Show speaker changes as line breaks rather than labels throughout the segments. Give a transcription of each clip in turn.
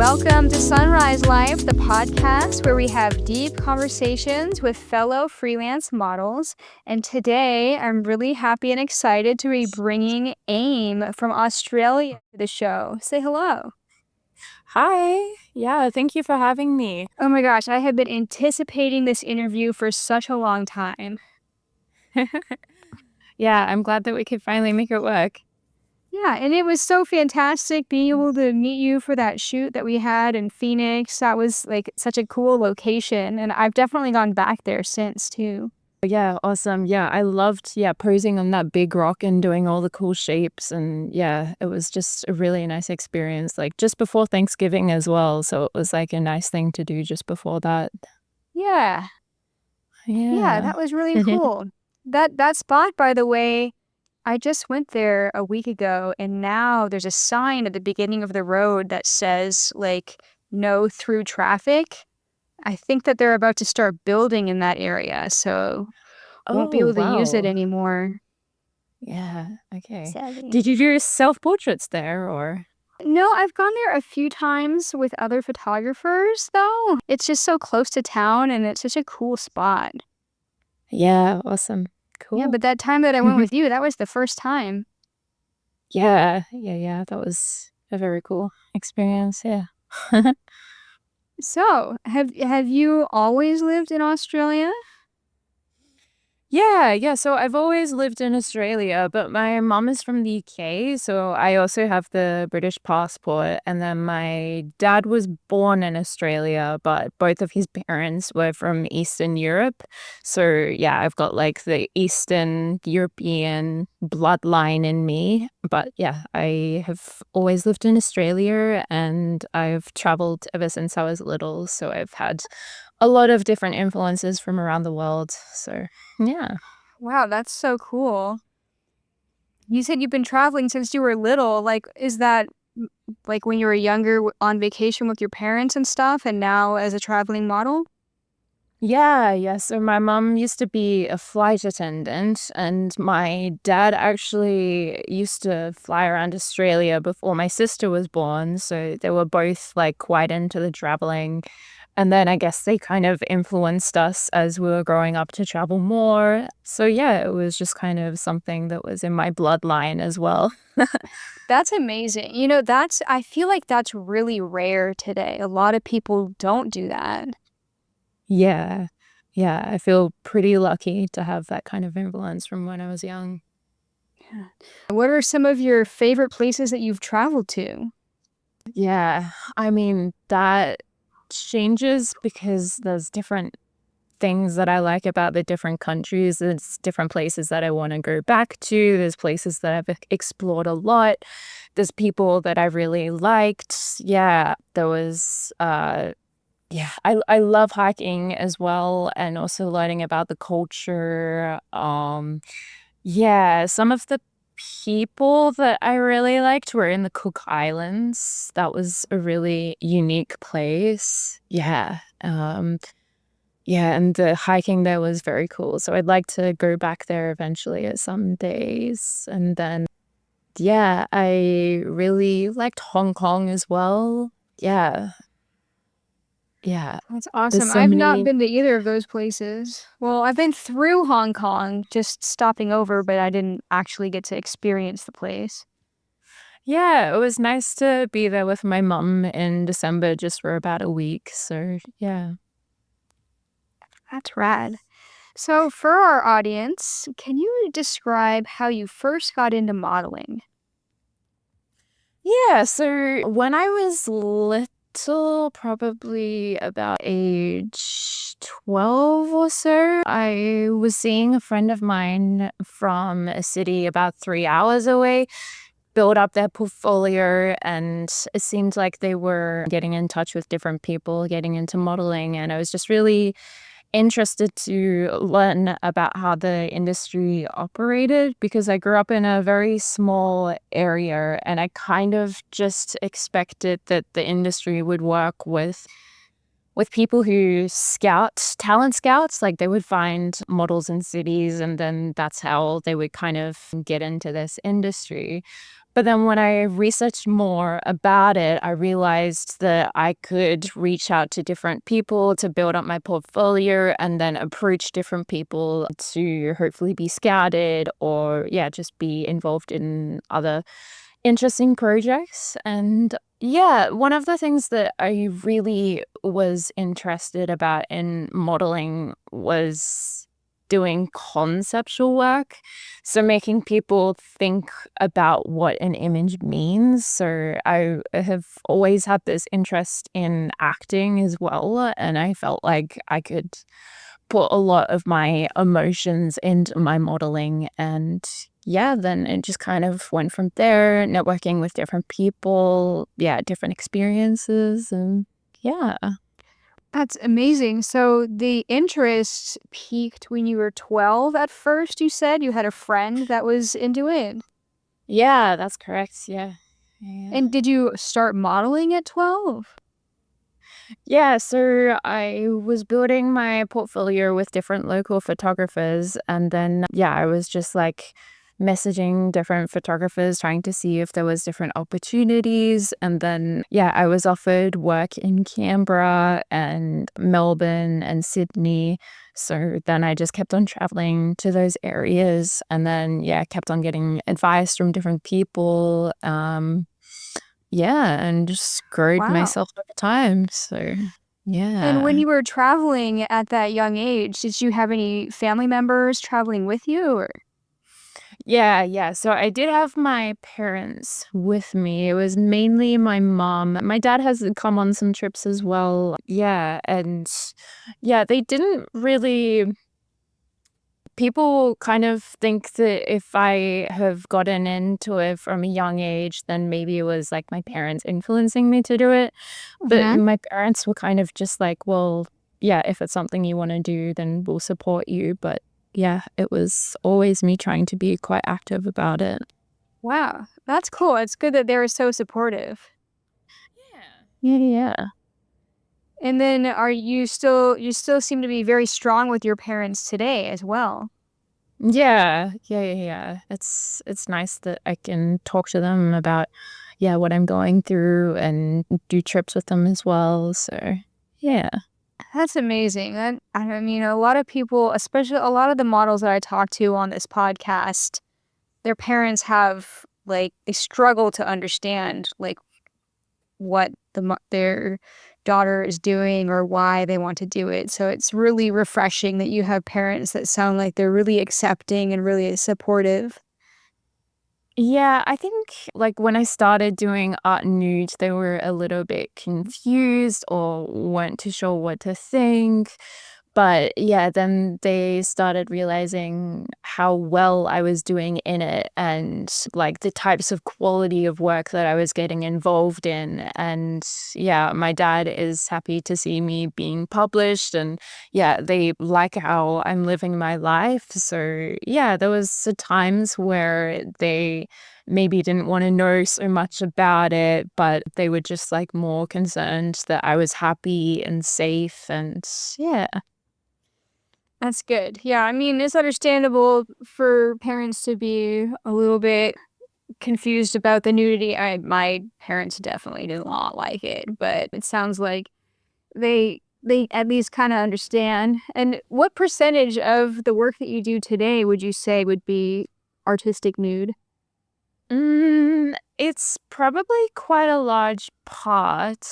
Welcome to Sunrise Life, the podcast where we have deep conversations with fellow freelance models. And today I'm really happy and excited to be bringing AIM from Australia to the show. Say hello.
Hi. Yeah, thank you for having me.
Oh my gosh, I have been anticipating this interview for such a long time.
Yeah, I'm glad that we could finally make it work.
Yeah, and it was so fantastic being able to meet you for that shoot that we had in Phoenix. That was like such a cool location, and I've definitely gone back there since too.
Yeah, awesome. Yeah, I loved posing on that big rock and doing all the cool shapes, and yeah, it was just a really nice experience, like just before Thanksgiving as well, so it was like a nice thing to do just before that.
Yeah. Yeah,
Yeah.
that was really cool. That spot, by the way, I just went there a week ago, and now there's a sign at the beginning of the road that says, like, "No through traffic." I think that they're about to start building in that area, so won't be
Oh,
able to use it
wow.
anymore,
Yeah, okay.
sadly.
Did you do self-portraits there or?
No, I've gone there a few times with other photographers, though. It's just so close to town, and it's such a cool spot.
Yeah, awesome.
Yeah,
Cool.
but that time that I went with you, that was the first time.
Yeah, that was a very cool experience, yeah.
So, have you always lived in Australia?
Yeah, so I've always lived in Australia, but my mom is from the UK, so I also have the British passport. And then my dad was born in Australia, but both of his parents were from Eastern Europe. So yeah, I've got like the Eastern European bloodline in me. But yeah, I have always lived in Australia and I've traveled ever since I was little. So I've had a lot of different influences from around the world. So yeah.
Wow, that's so cool. You said you've been traveling since you were little. Like, is that like when you were younger on vacation with your parents and stuff, and now as a traveling model?
Yeah. So my mom used to be a flight attendant, and my dad actually used to fly around Australia before my sister was born. So they were both like quite into the traveling. And then I guess they kind of influenced us as we were growing up to travel more. So yeah, it was just kind of something that was in my bloodline as well.
That's amazing. I feel like that's really rare today. A lot of people don't do that.
Yeah. Yeah, I feel pretty lucky to have that kind of influence from when I was young.
Yeah. What are some of your favorite places that you've traveled to?
Yeah, I mean, that changes because there's different things that I like about the different countries. There's different places that I want to go back to. There's places that I've explored a lot. There's people that I really liked. Yeah, there was yeah, I love hiking as well and also learning about the culture. Yeah, some of the people that I really liked were in the Cook Islands. That was a really unique place. Yeah, and the hiking there was very cool. So I'd like to go back there eventually at some days. And then, yeah, I really liked Hong Kong as well. Yeah, yeah.
That's
There's
awesome.
so
I've not
many.
been to either of those places. Well, I've been through Hong Kong, just stopping over, but I didn't actually get to experience the place.
Yeah, it was nice to be there with my mum in December just for about a week. So, yeah.
That's rad. So, for our audience, can you describe how you first got into modeling?
Yeah, so when I was little, probably about age 12 or so, I was seeing a friend of mine from a city about 3 hours away build up their portfolio, and it seemed like they were getting in touch with different people, getting into modeling, and I was just really interested to learn about how the industry operated because I grew up in a very small area and I kind of just expected that the industry would work with people who talent scouts, like they would find models in cities and then that's how they would kind of get into this industry. But then when I researched more about it, I realized that I could reach out to different people to build up my portfolio and then approach different people to hopefully be scouted or, yeah, just be involved in other interesting projects. And yeah, one of the things that I really was interested about in modeling was doing conceptual work. So making people think about what an image means. So I have always had this interest in acting as well. And I felt like I could put a lot of my emotions into my modeling. And yeah, then it just kind of went from there, networking with different people, yeah, different experiences. And yeah.
That's amazing. So the interest peaked when you were 12 at first, you said? You had a friend that was into it.
Yeah, that's correct. Yeah. Yeah.
And did you start modeling at 12?
Yeah, so I was building my portfolio with different local photographers. And then, yeah, I was just like messaging different photographers, trying to see if there was different opportunities. And then, yeah, I was offered work in Canberra and Melbourne and Sydney. So then I just kept on traveling to those areas and then, yeah, kept on getting advice from different people. Yeah, and just growed
Wow.
myself over time, so
And when
yeah.
you were traveling at that young age, did you have any family members traveling with you or?
Yeah, yeah, so I did have my parents with me. It was mainly my mom. My dad has come on some trips as well. Yeah, and yeah, they didn't really people kind of think that if I have gotten into it from a young age, then maybe it was, like, my parents influencing me to do it. But
Mhm.
my parents were kind of just like, "Well, yeah, if it's something you wanna do, then we'll support you." But, yeah, it was always me trying to be quite active about it.
Wow, that's cool. It's good that they were so supportive.
Yeah, yeah.
And then are you still seem to be very strong with your parents today as well?
Yeah, yeah, yeah, yeah. It's nice that I can talk to them about, yeah, what I'm going through and do trips with them as well, so, yeah.
That's amazing. That I mean, a lot of people, especially a lot of the models that I talk to on this podcast, their parents have like they struggle to understand like what their daughter is doing or why they want to do it. So it's really refreshing that you have parents that sound like they're really accepting and really supportive.
Yeah, I think, like, when I started doing art nude, they were a little bit confused or weren't too sure what to think. But, yeah, then they started realizing how well I was doing in it and, like, the types of quality of work that I was getting involved in. And, yeah, my dad is happy to see me being published and, yeah, they like how I'm living my life. So, yeah, there was times where they maybe didn't wanna know so much about it, but they were just, like, more concerned that I was happy and safe and yeah.
That's good. Yeah, I mean, it's understandable for parents to be a little bit confused about the nudity. My parents definitely did not like it, but it sounds like they at least kind of understand. And what percentage of the work that you do today would you say would be artistic nude?
It's probably quite a large part.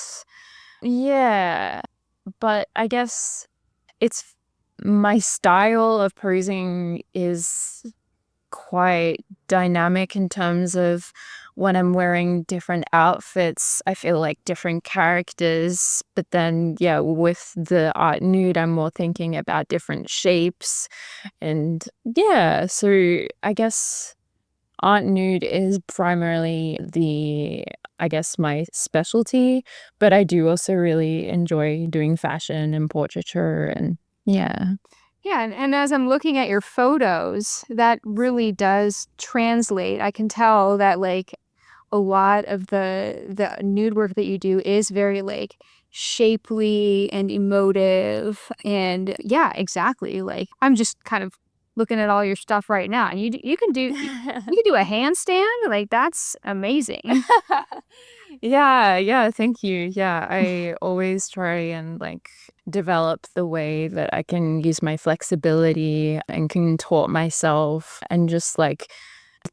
Yeah, but I guess it's my style of posing is quite dynamic in terms of when I'm wearing different outfits, I feel like different characters. But then, yeah, with the art nude, I'm more thinking about different shapes. And yeah, so I guess art nude is primarily I guess, my specialty. But I do also really enjoy doing fashion and portraiture and yeah.
Yeah, and as I'm looking at your photos, that really does translate. I can tell that like a lot of the nude work that you do is very like shapely and emotive and yeah, exactly. Like I'm just kind of looking at all your stuff right now. And you can do a handstand. Like that's amazing.
Yeah, yeah, thank you. Yeah, I always try and like develop the way that I can use my flexibility and contort myself and just like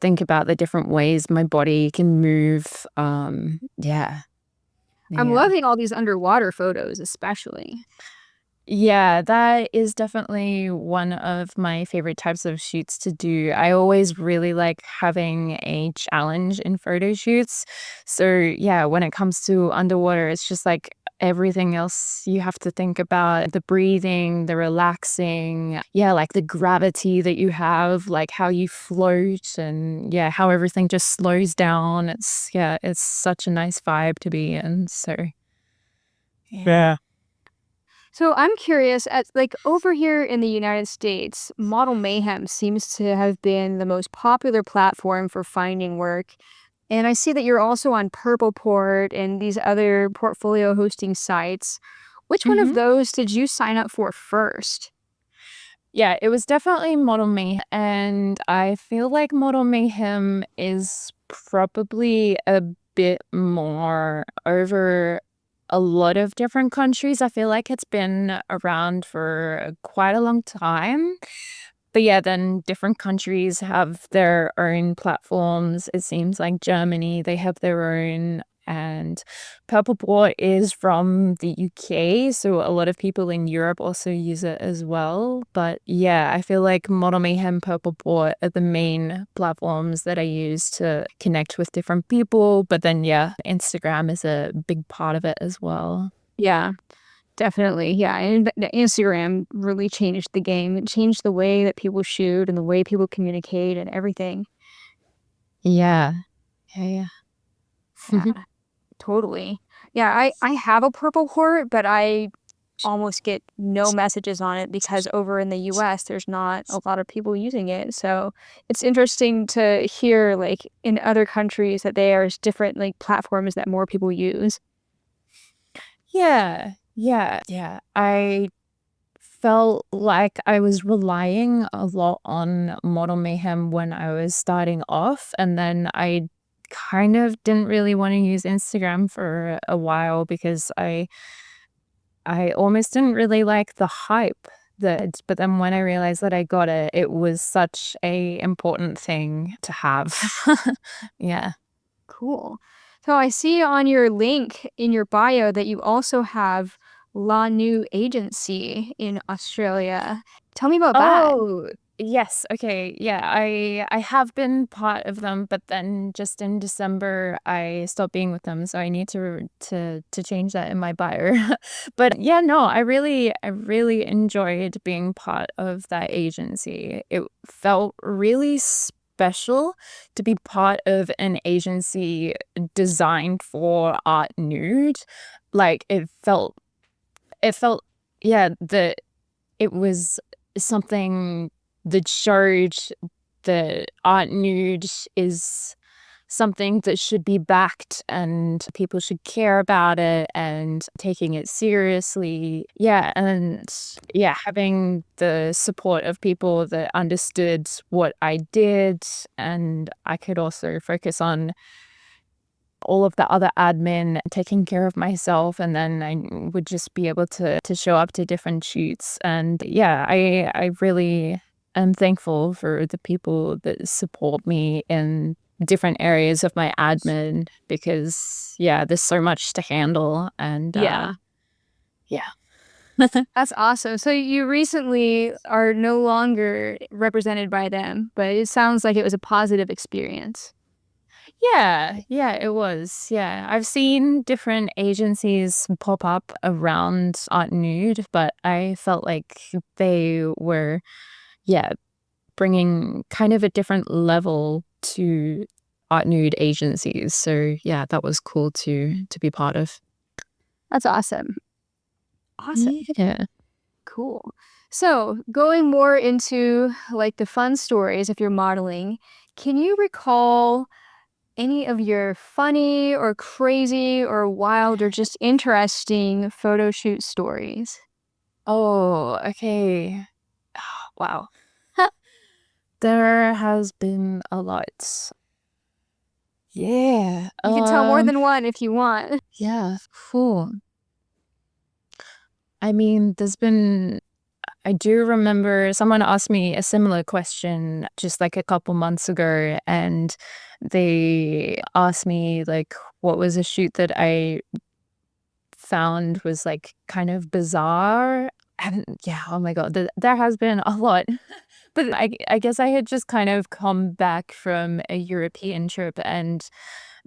think about the different ways my body can move. Yeah.
I'm
Yeah.
loving all these underwater photos, especially.
Yeah, that is definitely one of my favorite types of shoots to do. I always really like having a challenge in photo shoots. So, yeah, when it comes to underwater, it's just like everything else you have to think about the breathing, the relaxing, yeah, like the gravity that you have, like how you float, and yeah, how everything just slows down. Yeah, it's such a nice vibe to be in. So, yeah.
So I'm curious, at like over here in the United States, Model Mayhem seems to have been the most popular platform for finding work. And I see that you're also on Purpleport and these other portfolio hosting sites. Which one of
Mhm.
those did you sign up for first?
Yeah, it was definitely Model Mayhem, and I feel like Model Mayhem is probably a bit more over a lot of different countries. I feel like it's been around for quite a long time. But yeah, then different countries have their own platforms. It seems like Germany, they have their own. And Purple Port is from the UK, so a lot of people in Europe also use it as well. But yeah, I feel like Model Mayhem, Purple Port are the main platforms that I use to connect with different people. But then yeah, Instagram is a big part of it as well.
Yeah, definitely. Yeah, and the Instagram really changed the game. It changed the way that people shoot and the way people communicate and everything.
Yeah. Yeah,
Yeah,
yeah.
totally. Yeah, I have a Purple Heart, but I almost get no messages on it because over in the US, there's not a lot of people using it. So it's interesting to hear like in other countries that there's different like platforms that more people use.
Yeah, yeah, yeah. I felt like I was relying a lot on Model Mayhem when I was starting off, and then I kind of didn't really want to use Instagram for a while because I almost didn't really like the hype that, but then when I realized that I got it, it was such a important thing to have. Yeah.
Cool. So I see on your link in your bio that you also have La New Agency in Australia. Tell me about that.
Oh, yes, okay, yeah, I have been part of them, but then just in December, I stopped being with them, so I need to change that in my bio. But yeah, no, I really enjoyed being part of that agency. It felt really special to be part of an agency designed for art nude. Like, it felt yeah, the it was something that showed that art nude is something that should be backed and people should care about it and taking it seriously. Yeah, and yeah, having the support of people that understood what I did, and I could also focus on all of the other admin, taking care of myself, and then I would just be able to show up to different shoots. And yeah, I really am thankful for the people that support me in different areas of my admin because yeah, there's so much to handle and
Yeah.
yeah.
That's awesome. So you recently are no longer represented by them, but it sounds like it was a positive experience.
Yeah, yeah, it was. Yeah. I've seen different agencies pop up around Art Nude, but I felt like they were, yeah, bringing kind of a different level to Art Nude agencies. So, yeah, that was cool to be part of.
That's awesome. Awesome.
Yeah.
Cool. So, going more into like the fun stories if you're modeling, can you recall any of your funny or crazy or wild or just interesting photo shoot stories?
Oh, okay. Wow. There has been a lot. Yeah.
You can tell more than one if you want.
Yeah. Cool. I mean, I do remember someone asked me a similar question just like a couple months ago, and they asked me like what was a shoot that I found was like kind of bizarre. And yeah, oh my God, there has been a lot. But I guess I had just kind of come back from a European trip, and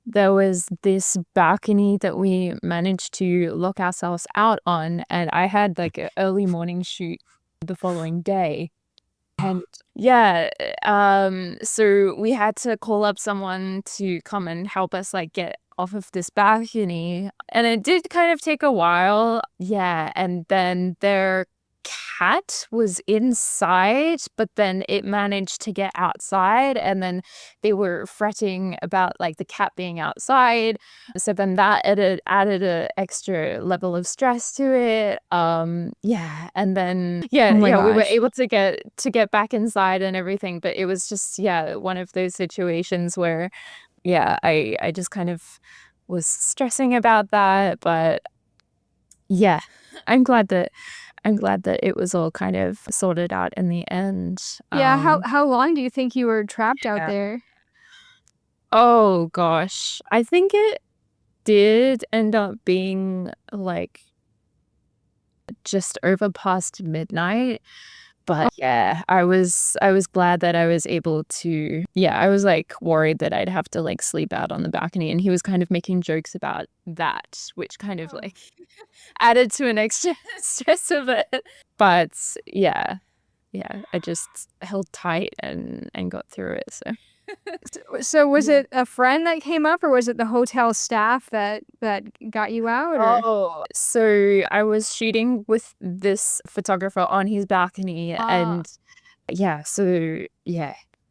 there was this balcony that we managed to lock ourselves out on, and I had like an early morning shoot the following day. And yeah, so we had to call up someone to come and help us like get off of this balcony. And it did kind of take a while. Yeah, and then their cat was inside, but then it managed to get outside, and then they were fretting about like the cat being outside. So then that added a extra level of stress to it. Yeah, and then
Oh my
we were
gosh.
able to get back inside and everything, but it was just one of those situations where I just kind of was stressing about that, but yeah, I'm glad that it was all kind of sorted out in the end.
Yeah, how long do you think you were trapped out
Yeah.
there?
Oh gosh. I think it did end up being like just over past midnight. But yeah, I was glad that I was able to I was like worried that I'd have to like sleep out on the balcony, and he was kind of making jokes about that, which kind of like added to an extra stress of it. But I just held tight and got through it. So
So was
yeah.
it a friend that came up or was it the hotel staff that got you out or?
Oh, so I was shooting with this photographer on his balcony,
Ah.
and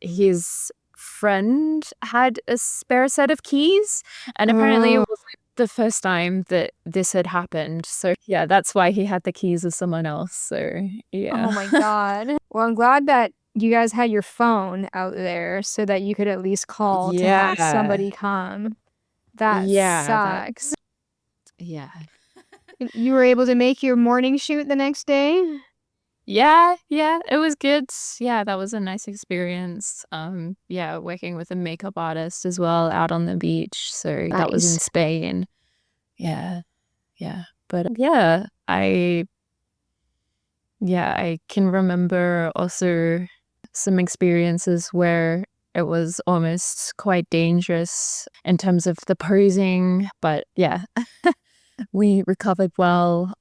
his friend had a spare set of keys, and apparently it
Oh.
was like the first time that this had happened. So yeah, that's why he had the keys of someone else. So
Oh
yeah.
my god. Well, I'm glad that you guys had your phone out there so that you could at least call to have
Yeah.
somebody come. That
Yeah, that
sucks.
yeah.
You were able to make your morning shoot the next day?
Yeah, it was good. Yeah, that was a nice experience. Yeah, working with a makeup artist as well out on the beach. So that was in
Nice.
Spain. Yeah, yeah. But I can remember also some experiences where it was almost quite dangerous in terms of the posing, but yeah, we recovered well.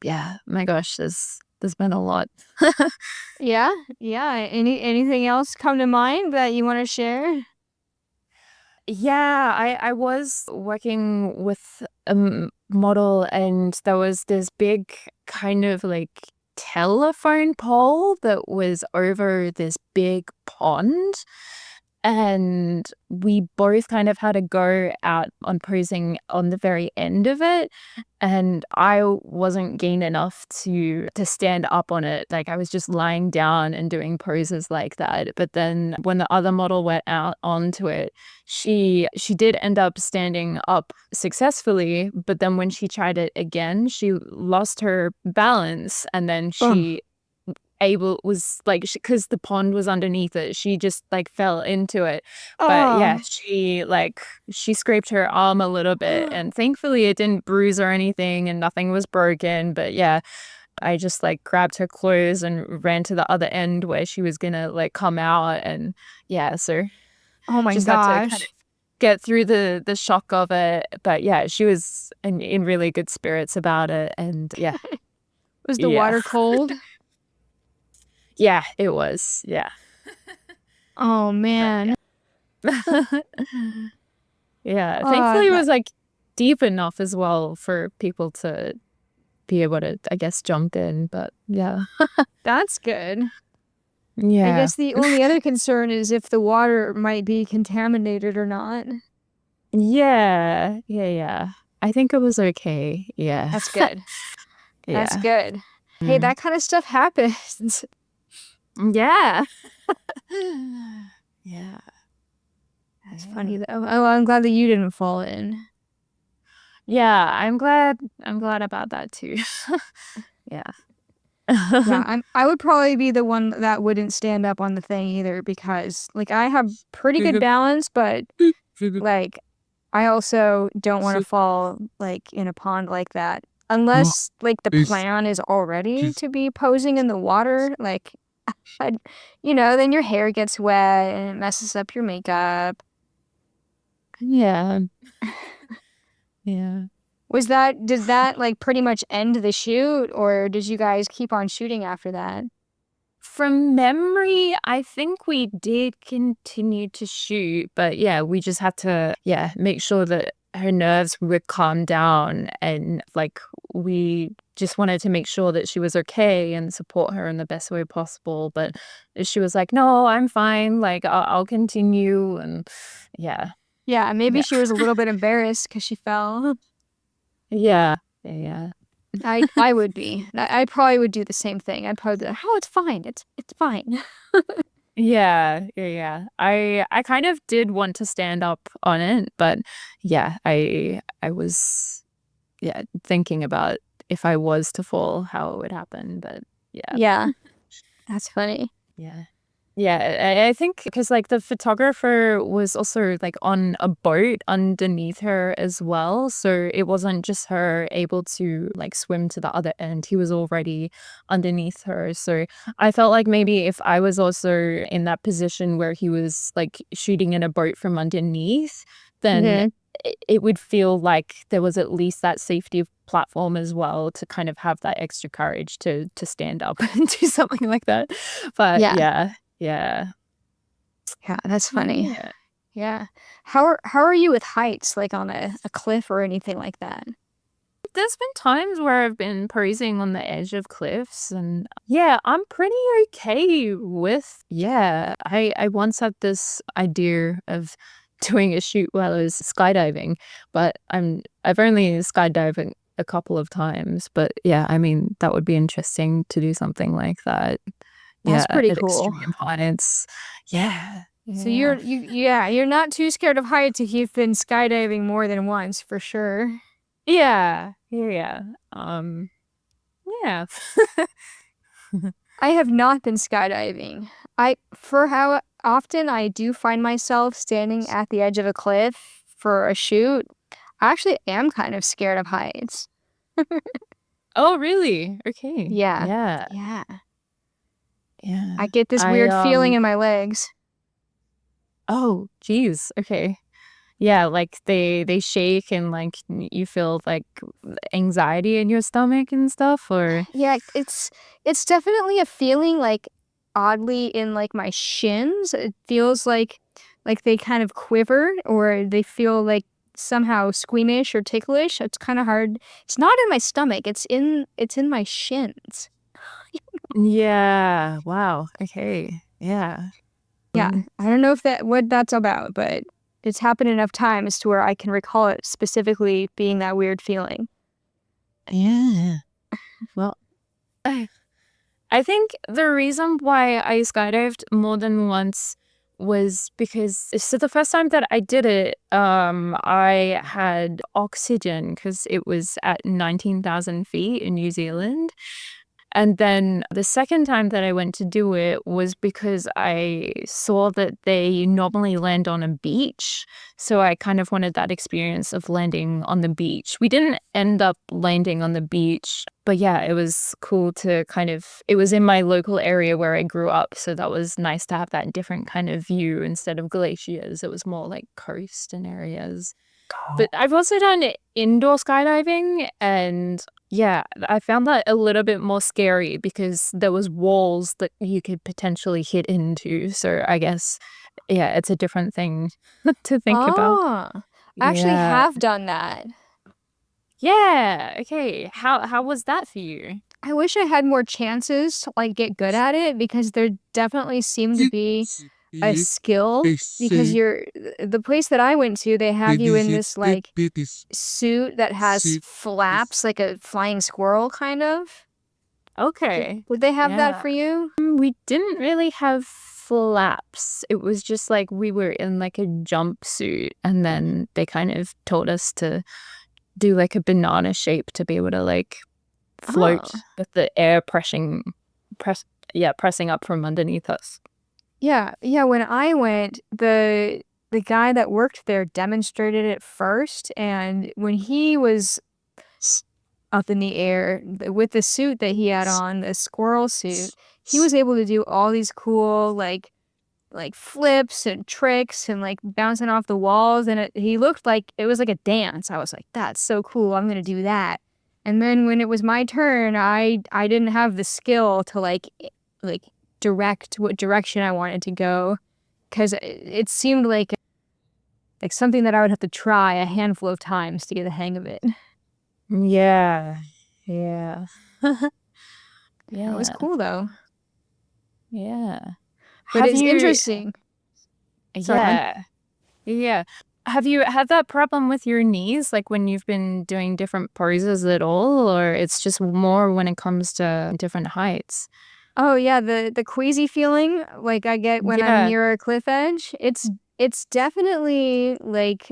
Yeah, my gosh, there's been a lot.
Yeah, yeah. Anything else come to mind that you want to share?
Yeah, I was working with a model, and there was this big kind of like telephone pole that was over this big pond. And we both kind of had to go out on posing on the very end of it. And I wasn't keen enough to stand up on it. Like I was just lying down and doing poses like that. But then when the other model went out onto it, she did end up standing up successfully. But then when she tried it again, she lost her balance, and then
Oh.
she able was like because the pond was underneath it, she just like fell into it. But yeah,
Oh.
she scraped her arm a little bit, and thankfully it didn't bruise or anything, and nothing was broken. But yeah, I just like grabbed her clothes and ran to the other end where she was gonna like come out. And yeah, so
Oh my
just had to kind of
gosh.
get through the shock of it. But yeah, she was in really good spirits about it. And yeah,
Was the
yeah.
water cold?
Yeah, it was. Yeah.
Oh
But
man.
yeah. Yeah,
Uh,
thankfully it
that
was, like, deep enough as well for people to be able to, I guess, jump in, but yeah.
that's good. I
Yeah.
guess the only other concern is if the water might be contaminated or not.
Yeah. I think it was okay, yeah.
That's good. That's
Yeah.
good. Hey,
Mm.
that kind of stuff happens.
Yeah. Yeah.
That's funny
Yeah.
though. Oh, I'm glad that you didn't fall in.
Yeah, I'm glad about that too. Yeah.
Yeah, I would probably be the one that wouldn't stand up on the thing either because like I have pretty good balance, but like I also don't want to fall like in a pond like that unless like the plan is already to be posing in the water. Like, I'd, then your hair gets wet and it messes up your makeup.
Yeah. Yeah.
Did that like pretty much end the shoot or did you guys keep on shooting after that?
From memory, I think we did continue to shoot, but yeah, we just had to, yeah, make sure that her nerves would calm down, and like we just wanted to make sure that she was okay and support her in the best way possible. But she was like, "No, I'm fine. Like I'll continue." And yeah,
Yeah, maybe
yeah,
she was a little bit embarrassed because she fell.
yeah, yeah.
I would be. I probably would do the same thing. I'd probably be like, oh, it's fine. It's fine.
Yeah, yeah, yeah. I kind of did want to stand up on it, but yeah, I was, yeah, thinking about if I was to fall, how it would happen. But yeah,
Yeah, that's funny.
yeah. Yeah, I think because like the photographer was also like on a boat underneath her as well. So it wasn't just her able to like swim to the other end. He was already underneath her. So I felt like maybe if I was also in that position where he was like shooting in a boat from underneath, then
Hmm.
it would feel like there was at least that safety platform as well to kind of have that extra courage to stand up and do something like that. But
Yeah,
yeah. Yeah.
yeah, that's funny.
Yeah.
Yeah. How are you with heights, like on a cliff or anything like that?
There's been times where I've been posing on the edge of cliffs, and yeah, I'm pretty okay with, yeah. I once had this idea of doing a shoot while I was skydiving, but I've only skydived a couple of times, but yeah, I mean, that would be interesting to do something like that.
That's
Yeah,
pretty
at
cool.
extreme heights. Yeah.
So
Yeah.
you're not too scared of heights if you've been skydiving more than once, for sure.
Yeah. Yeah, yeah. Um, yeah.
I have not been skydiving. For how often I do find myself standing at the edge of a cliff for a shoot, I actually am kind of scared of heights.
Oh, really? Okay.
Yeah.
Yeah.
Yeah.
Yeah.
I get this
I,
weird feeling in my legs.
oh, geez. Okay. Yeah, like they shake and like you feel like anxiety in your stomach and stuff, or
Yeah, it's definitely a feeling like oddly in like my shins. It feels like they kind of quiver or they feel like somehow squeamish or ticklish. It's kind of hard. It's not in my stomach. It's in my shins.
yeah. Wow. Okay. Yeah.
Yeah,
Mm.
I don't know if what that's about, but it's happened enough times to where I can recall it specifically being that weird feeling.
Yeah. Well, I think the reason why I skydived more than once was because so the first time that I did it, I had oxygen because it was at 19,000 feet in New Zealand. And then the second time that I went to do it was because I saw that they normally land on a beach. So I kind of wanted that experience of landing on the beach. We didn't end up landing on the beach, but yeah, it was cool to kind of, it was in my local area where I grew up. So that was nice to have that different kind of view instead of glaciers. It was more like coast and areas. But I've also done indoor skydiving, and yeah, I found that a little bit more scary because there was walls that you could potentially hit into. So I guess, yeah, it's a different thing to think about.
Oh, I actually
Yeah.
have done that.
Yeah. Okay. How was that for you?
I wish I had more chances to like get good at it because there definitely seemed to be a skill because the place that I went to, they have you in this like suit that has flaps like a flying squirrel kind of.
Okay.
Would they have that
Yeah.
for you?
We didn't really have flaps. It was just like we were in like a jumpsuit, and then they kind of told us to do like a banana shape to be able to like float
Oh.
with the air pressing up from underneath us.
Yeah, yeah, when I went, the guy that worked there demonstrated it first, and when he was up in the air with the suit that he had on, the squirrel suit, he was able to do all these cool like flips and tricks and like bouncing off the walls, and he looked like it was like a dance. I was like, that's so cool. I'm gonna do that. And then when it was my turn, I didn't have the skill to like direct what direction I wanted to go because it seemed like something that I would have to try a handful of times to get the hang of it.
Yeah. Yeah.
It was
Yeah.
cool though.
Yeah.
But
Have
it's
you
interesting. Sorry, go on.
Yeah. Yeah. Have you had that problem with your knees, like when you've been doing different poses at all, or it's just more when it comes to different heights?
Oh yeah, the queasy feeling like I get when I'm
Yeah.
near a cliff edge. It's definitely like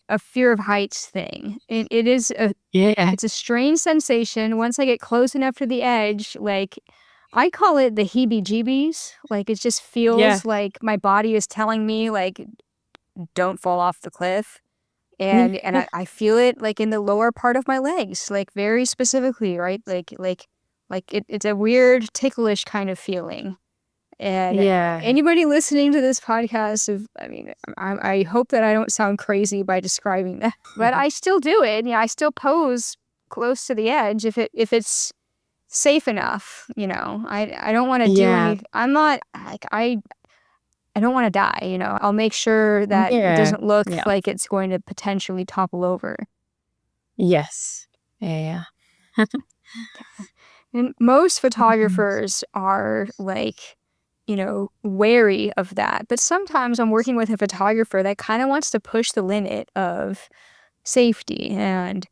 a fear of heights thing. It is a
Yeah.
it's a strange sensation once I get close enough to the edge, like I call it the heebie-jeebies. Like it just
Yeah.
feels like my body is telling me like don't fall off the cliff. And I feel it like in the lower part of my legs, like very specifically, right? It's a weird ticklish kind of feeling. And
Yeah.
anybody listening to this podcast, I mean, I hope that I don't sound crazy by describing that, but I still do it. Yeah, I still pose close to the edge if it's safe enough. I don't want to do
Yeah.
any. I'm not like I don't want to die. I'll make sure that it
Yeah.
doesn't look
Yeah.
like it's going to potentially topple over.
Yes. Yeah.
And most
Mhm.
photographers are wary of that. But sometimes I'm working with a photographer that kind of wants to push the limit of safety. And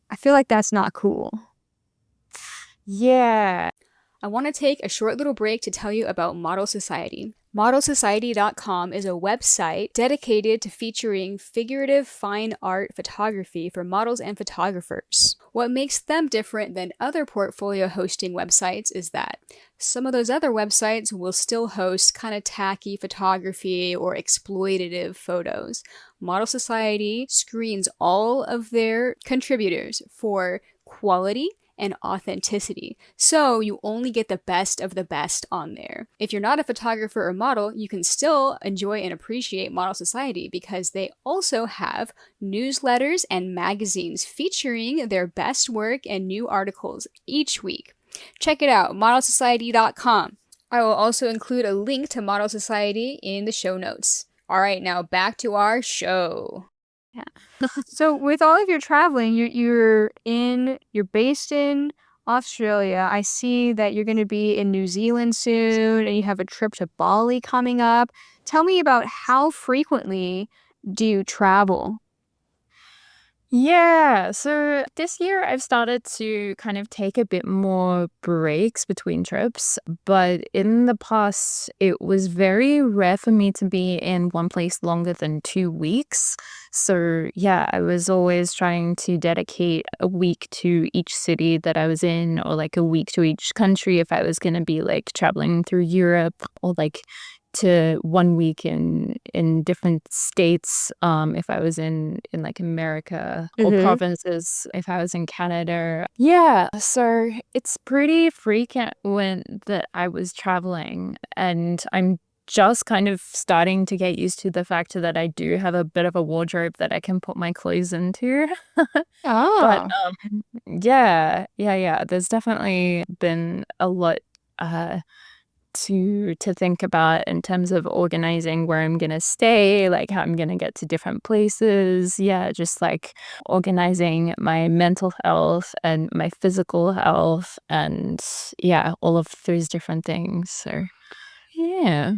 I feel like that's not cool.
Yeah.
I want to take a short little break to tell you about Model Society. ModelSociety.com is a website dedicated to featuring figurative fine art photography for models and photographers. What makes them different than other portfolio hosting websites is that some of those other websites will still host kind of tacky photography or exploitative photos. Model Society screens all of their contributors for quality and authenticity. So you only get the best of the best on there. If you're not a photographer or model, you can still enjoy and appreciate Model Society because they also have newsletters and magazines featuring their best work and new articles each week. Check it out, modelsociety.com. I will also include a link to Model Society in the show notes. All right, now back to our show.
Yeah. So with all of your traveling, you're based in Australia. I see that you're going to be in New Zealand soon, and you have a trip to Bali coming up. Tell me about how frequently do you travel?
Yeah, so this year I've started to kind of take a bit more breaks between trips, but in the past it was very rare for me to be in one place longer than 2 weeks. So yeah, I was always trying to dedicate a week to each city that I was in, or like a week to each country if I was going to be like traveling through Europe, or like to 1 week in different states, if I was in like America, or
Mm-hmm.
provinces if I was in Canada. Yeah, so it's pretty frequent when that I was traveling, and I'm just kind of starting to get used to the fact that I do have a bit of a wardrobe that I can put my clothes into. But
Oh,
yeah, there's definitely been a lot uh to think about in terms of organizing where I'm gonna stay, like how I'm gonna get to different places. Yeah, just like organizing my mental health and my physical health, and yeah, all of those different things. So yeah.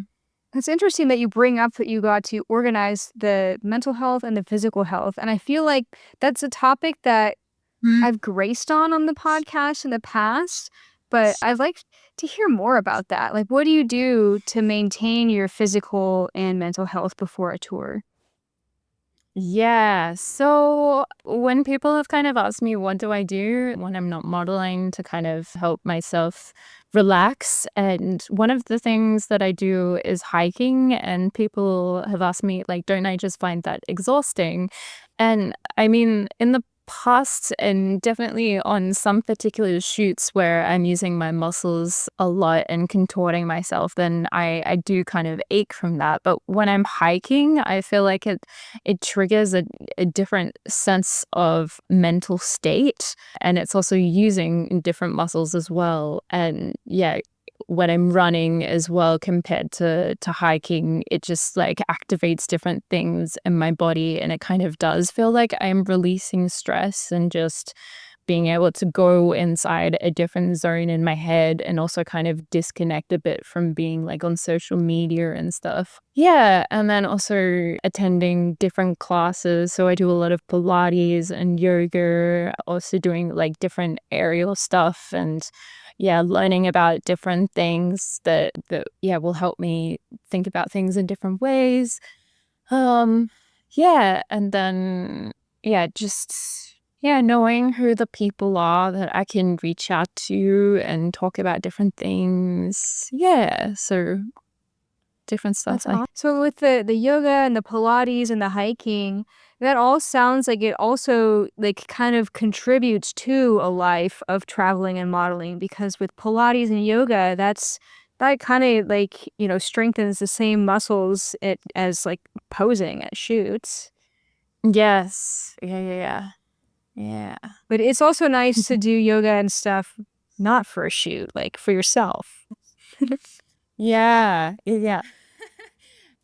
it's interesting that you bring up that you got to organize the mental health and the physical health. And I feel like that's a topic that
Mm.
I've graced on the podcast in the past, but I'd like to hear more about that. Like, what do you do to maintain your physical and mental health before a tour?
Yeah. So when people have kind of asked me what do I do when I'm not modeling to kind of help myself relax, and one of the things that I do is hiking, and people have asked me like, don't I just find that exhausting? And I mean, in the past and definitely on some particular shoots where I'm using my muscles a lot and contorting myself, then I do kind of ache from that. But when I'm hiking, I feel like it triggers a different sense of mental state, and it's also using different muscles as well. And yeah, when I'm running as well compared to hiking, it just like activates different things in my body, and it kind of does feel like I'm releasing stress and just being able to go inside a different zone in my head and also kind of disconnect a bit from being like on social media and stuff. Yeah, and then also attending different classes. So I do a lot of Pilates and yoga, also doing like different aerial stuff, and yeah, learning about different things that yeah, will help me think about things in different ways. Um yeah, and then yeah, just yeah, knowing who the people are that I can reach out to and talk about different things. Yeah, so different stuff
That's
like
awesome. So with the yoga and the Pilates and the hiking, that all sounds like it also like kind of contributes to a life of traveling and modeling because with Pilates and yoga, that kind of like, strengthens the same muscles as like posing at shoots.
yes. Yeah, yeah, yeah.
But it's also nice to do yoga and stuff not for a shoot, like for yourself.
Yeah. Yeah. Yeah.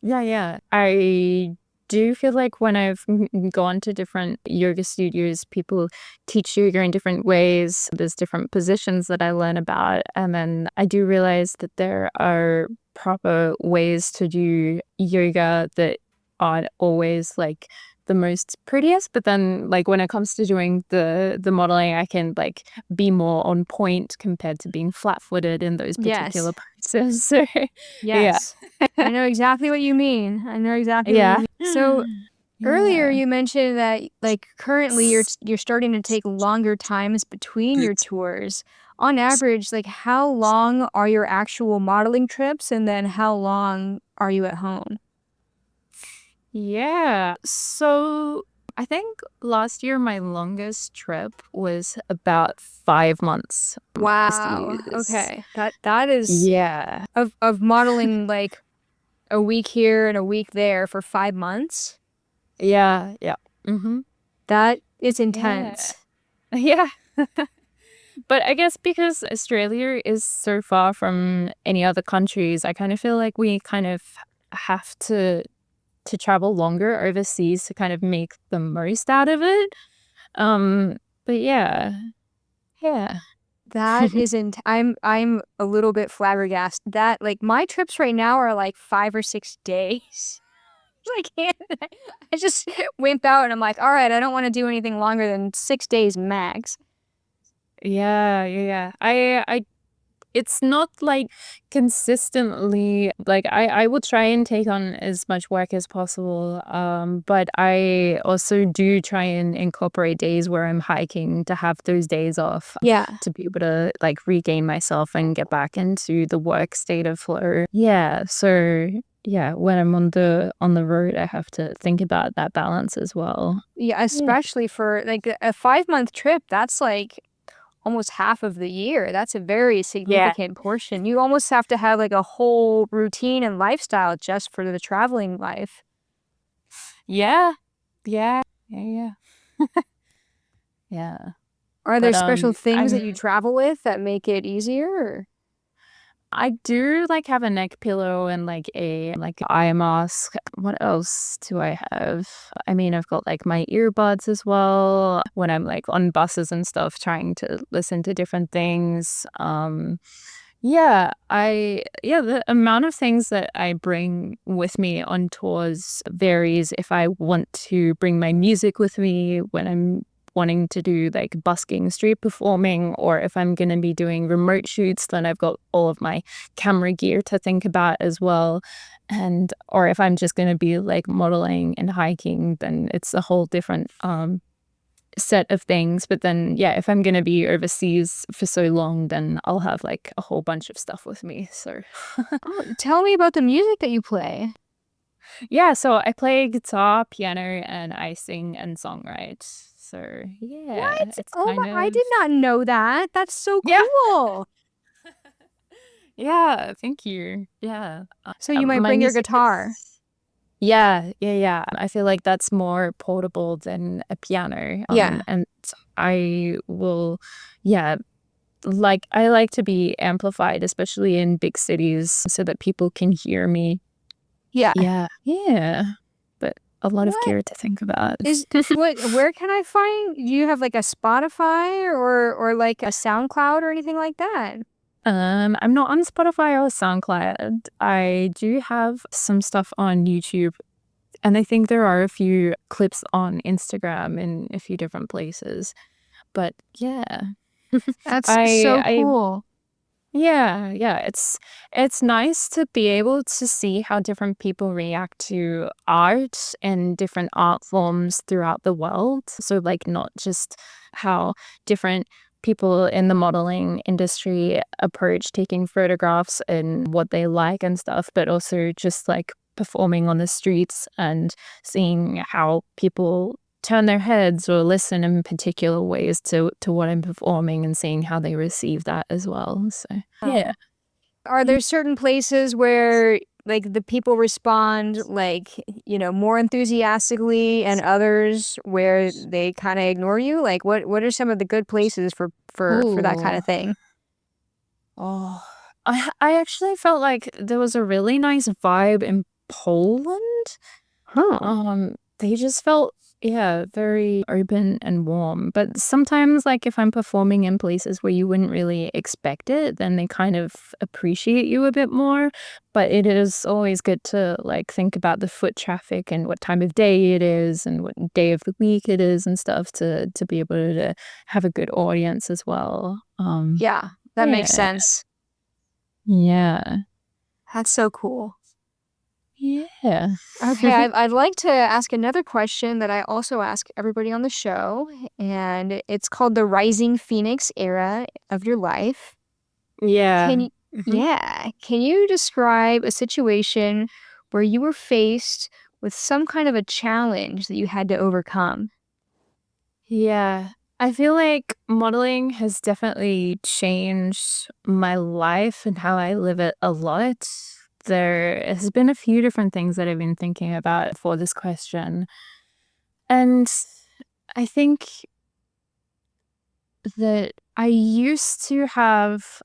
Yeah, yeah. I do feel like when I've gone to different yoga studios, people teach yoga in different ways. There's different positions that I learn about. And then I do realize that there are proper ways to do yoga that aren't always like the most prettiest. But then like when it comes to doing the modeling, I can like be more on point compared to being flat-footed in those particular
Yes.
poses. So yeah.
Yes. I know exactly what you mean. I know exactly what you
Yeah.
mean. So earlier
Yeah.
you mentioned that like currently you're starting to take longer times between your tours. On average, like how long are your actual modeling trips and then how long are you at home?
Yeah. So I think last year my longest trip was about 5 months
Wow.
overseas.
Okay. That is
Yeah.
of modeling like a week here and a week there for 5 months.
Yeah. Yeah. Mm-hmm.
That is
Yeah.
intense.
Yeah. But I guess because Australia is so far from any other countries, I kind of feel like we kind of have to travel longer overseas to kind of make the most out of it. But yeah. Yeah.
That isn't I'm a little bit flabbergasted. That like my trips right now are like 5 or 6 days. I can't I just wimp out and I'm like, "All right, I don't wanna do anything longer than 6 days max."
Yeah, yeah, yeah. I it's not like consistently like I will try and take on as much work as possible. But I also do try and incorporate days where I'm hiking to have those days off
Yeah.
to be able to like regain myself and get back into the work state of flow. Yeah, so yeah, when I'm on the road, I have to think about that balance as well.
Yeah,
Yeah.
especially for like a 5-month trip, that's like almost half of the year. That's a very
Yeah.
significant portion. You almost have to have like a whole routine and lifestyle just for the traveling life.
Yeah. Yeah. Yeah. Yeah. Yeah.
Are there
But
special things that
I'm
you travel with that make it easier? Or?
I do like have a neck pillow and like a eye mask. What else do I have? I mean, I've got like my earbuds as well when I'm like on buses and stuff trying to listen to different things. Yeah, the amount of things that I bring with me on tours varies. If I want to bring my music with me when I'm wanting to do like busking, street performing, or if I'm going to be doing remote shoots, then I've got all of my camera gear to think about as well. And or if I'm just going to be like modeling and hiking, then it's a whole different set of things. But then yeah, if I'm going to be overseas for so long, then I'll have like a whole bunch of stuff with me. So
Oh, tell me about the music that you play.
yeah, so I play guitar, piano, and I sing and songwrite. So yeah,
What?
it's
Oh
kind
my, I
of
did not know that. That's so
yeah.
cool.
Yeah, thank you. Yeah.
So you might
My
bring your
music
guitar.
is yeah. I feel like that's more portable than a piano.
Yeah.
And I will, yeah, like I like to be amplified, especially in big cities, so that people can hear me.
Yeah.
Yeah. But a lot of
What
gear to think about.
where can I find, do you have like a Spotify or like a SoundCloud or anything like that?
I'm not on Spotify or SoundCloud. I do have some stuff on YouTube, and I think there are a few clips on Instagram in a few different places. But yeah,
That's so
I
cool.
yeah, it's nice to be able to see how different people react to art and different art forms throughout the world. So like not just how different people in the modeling industry approach taking photographs and what they like and stuff, but also just like performing on the streets and seeing how people turn their heads or listen in particular ways to what I'm performing and seeing how they receive that as well. So yeah.
Are there certain places where like the people respond like, more enthusiastically and others where they kind of ignore you? Like what are some of the good places for that kind
Ooh.
of thing?
Oh. I actually felt like there was a really nice vibe in Poland.
Huh.
They just felt, yeah, very open and warm. But sometimes, like, if I'm performing in places where you wouldn't really expect it, then they kind of appreciate you a bit more. But it is always good to, like, think about the foot traffic and what time of day it is and what day of the week it is and stuff to be able to have a good audience as well.
Yeah, that makes
Yeah.
sense.
Yeah.
That's so cool.
Yeah.
Okay, I'd like to ask another question that I also ask everybody on the show, and it's called the Rising Phoenix era of your life.
Yeah.
Can you, yeah, can you describe a situation where you were faced with some kind of a challenge that you had to overcome?
Yeah. I feel like modeling has definitely changed my life and how I live it a lot. There has been a few different things that I've been thinking about for this question. And I think that I used to have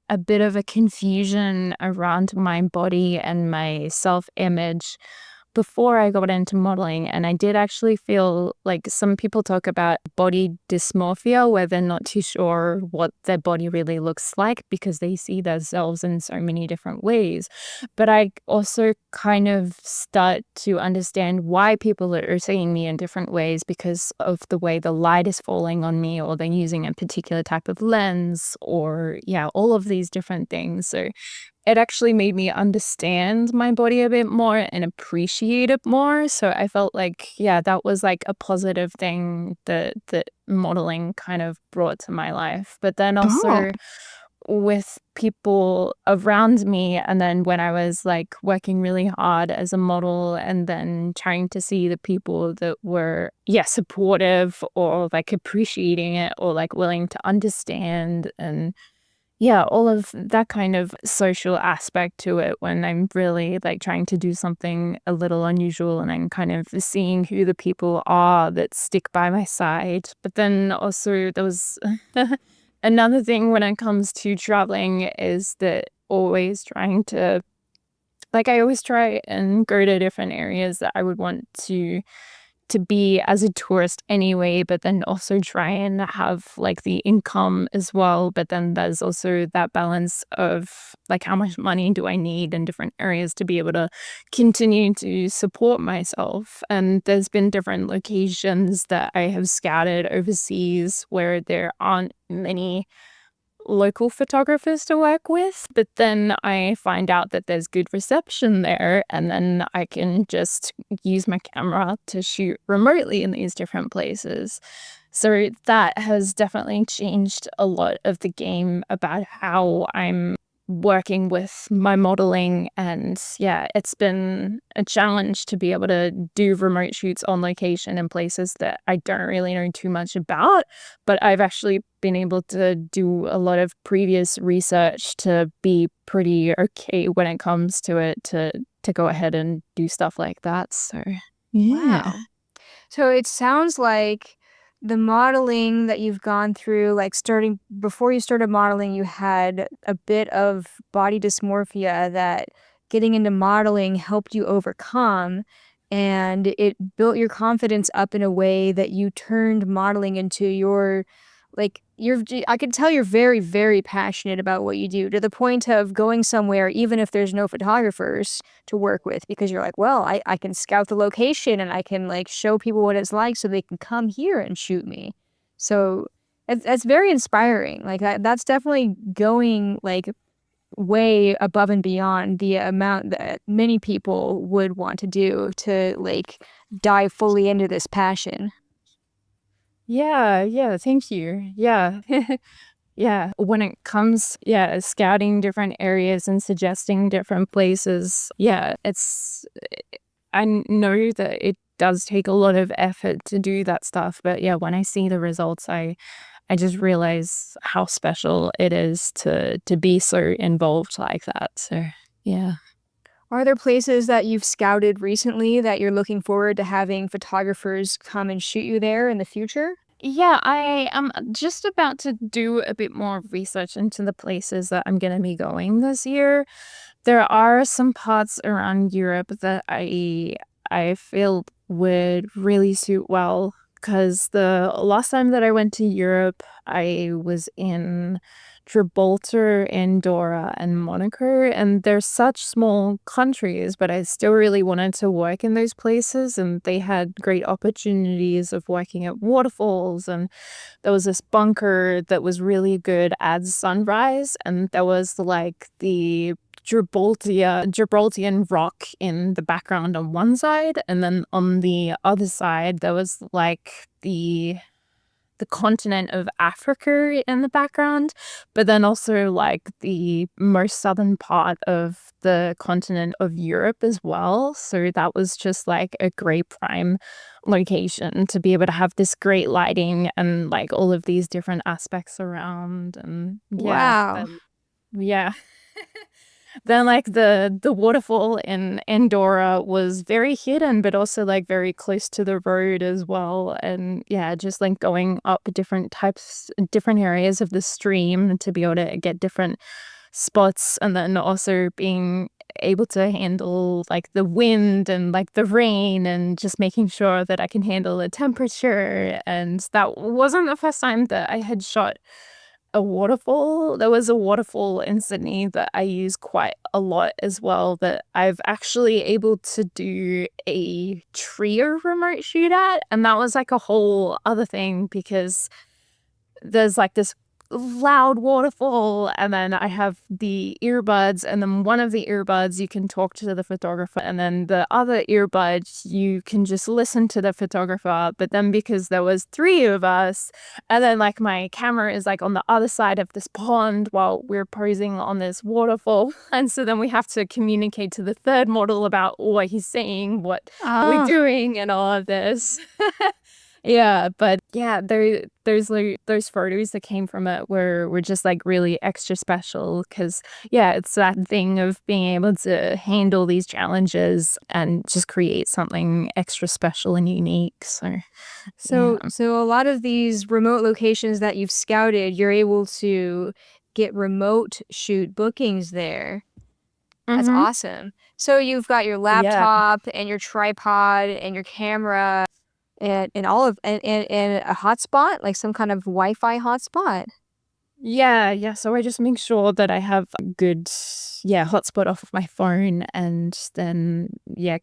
a bit of a confusion around my body and my self-image before I got into modeling. And I did actually feel like some people talk about body dysmorphia, where they're not too sure what their body really looks like because they see themselves in so many different ways. But I also kind of start to understand why people are seeing me in different ways because of the way the light is falling on me, or they're using a particular type of lens, or yeah, all of these different things. So it actually made me understand my body a bit more and appreciate it more. So I felt like, yeah, that was like a positive thing that modeling kind of brought to my life. But then
Oh,
also with people around me, and then when I was like working really hard as a model and then trying to see the people that were, yeah, supportive or like appreciating it or like willing to understand, and yeah, all of that kind of social aspect to it when I'm really like trying to do something a little unusual and I'm kind of seeing who the people are that stick by my side. But then also there was another thing when it comes to traveling is that always trying to, like, I always try and go to different areas that I would want to to be as a tourist anyway, but then also try and have like the income as well. But then there's also that balance of like how much money do I need in different areas to be able to continue to support myself. And there's been different locations that I have scouted overseas where there aren't many local photographers to work with, but then I find out that there's good reception there, and then I can just use my camera to shoot remotely in these different places. So that has definitely changed a lot of the game about how I'm working with my modeling. And yeah, it's been a challenge to be able to do remote shoots on location in places that I don't really know too much about, but I've actually been able to do a lot of previous research to be pretty okay when it comes to it, to go ahead and do stuff like that. So yeah.
Wow. So it sounds like the modeling that you've gone through, like starting before you started modeling, you had a bit of body dysmorphia that getting into modeling helped you overcome. And it built your confidence up in a way that you turned modeling into your, like, I can tell you're very, very passionate about what you do to the point of going somewhere, even if there's no photographers to work with, because you're like, well, I can scout the location and I can like show people what it's like so they can come here and shoot me. So that's very inspiring. Like that's definitely going like way above and beyond the amount that many people would want to do to like dive fully into this passion.
Yeah, thank you. Yeah. Yeah, when it comes, yeah, scouting different areas and suggesting different places, yeah, I know that it does take a lot of effort to do that stuff, but yeah, when I see the results, I just realize how special it is to be so involved like that. So, yeah.
Are there places that you've scouted recently that you're looking forward to having photographers come and shoot you there in the future?
Yeah, I am just about to do a bit more research into the places that I'm going to be going this year. There are some parts around Europe that I feel would really suit well, because the last time that I went to Europe, I was in Gibraltar, Andorra, and Monaco, and they're such small countries, but I still really wanted to work in those places, and they had great opportunities of working at waterfalls, and there was this bunker that was really good at sunrise, and there was like the Gibraltarian rock in the background on one side, and then on the other side there was like the continent of Africa in the background, but then also like the most southern part of the continent of Europe as well. So that was just like a great prime location to be able to have this great lighting and like all of these different aspects around. And yeah,
Wow.
yeah. Then like the waterfall in Andorra was very hidden, but also like very close to the road as well. And yeah, just like going up different areas of the stream to be able to get different spots, and then also being able to handle like the wind and like the rain, and just making sure that I can handle the temperature. And that wasn't the first time that I had shot a waterfall. There was a waterfall in Sydney that I use quite a lot as well, that I've actually able to do a trio remote shoot at. And that was like a whole other thing, because there's like this loud waterfall, and then I have the earbuds, and then one of the earbuds you can talk to the photographer, and then the other earbuds you can just listen to the photographer. But then because there was three of us, and then like my camera is like on the other side of this pond while we're posing on this waterfall, and so then we have to communicate to the third model about what he's saying, what we're
Oh,
doing, and all of this. Yeah, but yeah, there's like those photos that came from it were just like really extra special, because yeah, it's that thing of being able to handle these challenges and just create something extra special and unique. So yeah.
so a lot of these remote locations that you've scouted, you're able to get remote shoot bookings there. That's
Mm-hmm.
awesome. So you've got your
Yeah.
laptop and your tripod and your camera. and all of and a hotspot, like some kind of Wi-Fi hotspot.
Yeah. So I just make sure that I have a good, hotspot off of my phone, and then,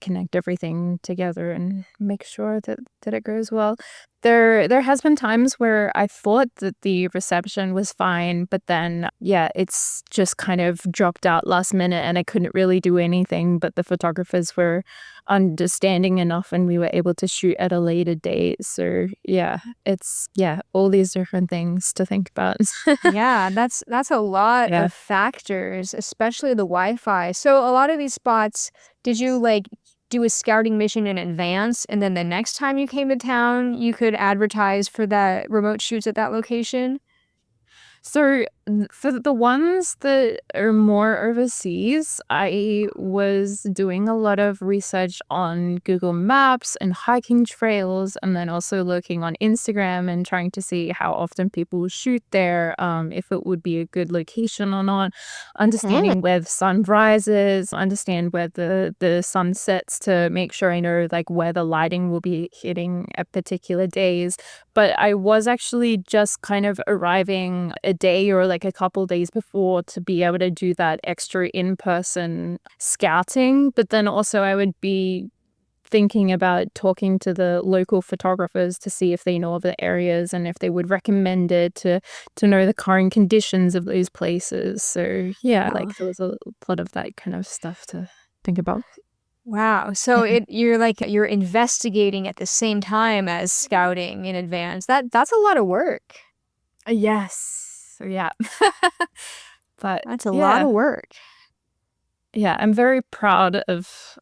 connect everything together and make sure that it goes well. There has been times where I thought that the reception was fine, but then, it's just kind of dropped out last minute and I couldn't really do anything, but the photographers were understanding enough and we were able to shoot at a later date. So, it's all these different things to think about.
Yeah, that's a lot
Yeah.
of factors, especially the Wi-Fi. So a lot of these spots, did you like do a scouting mission in advance and then the next time you came to town, you could advertise for that remote shoots at that location?
So, for the ones that are more overseas, I was doing a lot of research on Google Maps and hiking trails, and then also looking on Instagram and trying to see how often people shoot there, if it would be a good location or not,
Mm.
understanding where the sun rises, understand where the sun sets to make sure I know like where the lighting will be hitting at particular days. But I was actually just kind of arriving a day or like a couple days before to be able to do that extra in-person scouting. But then also I would be thinking about talking to the local photographers to see if they know of the areas and if they would recommend it to know the current conditions of those places. So yeah,
Wow.
like there was a lot of that kind of stuff to think about.
Wow. So you're like you're investigating at the same time as scouting in advance. That's a lot of work.
Yes. So yeah. But
That's a lot
yeah.
of work.
Yeah, I'm very proud of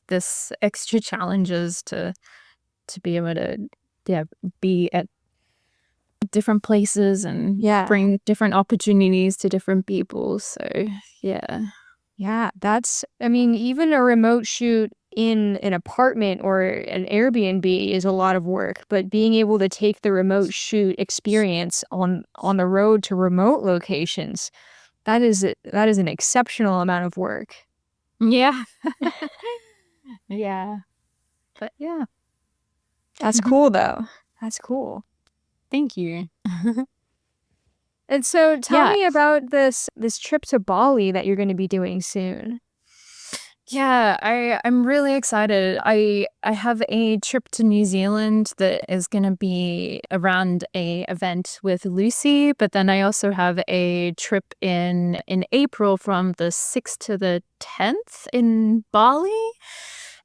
this extra challenges to be able to be at different places and
Yeah.
bring different opportunities to different people. So yeah.
Yeah, I mean, even a remote shoot in an apartment or an Airbnb is a lot of work, but being able to take the remote shoot experience on the road to remote locations, that is an exceptional amount of work.
Yeah. Yeah. But yeah.
That's cool though. That's cool.
Thank you.
And so tell
Yeah.
me about this trip to Bali that you're going to be doing soon.
Yeah, I'm really excited. I have a trip to New Zealand that is going to be around a event with Lucy, but then I also have a trip in April from the 6th to the 10th in Bali.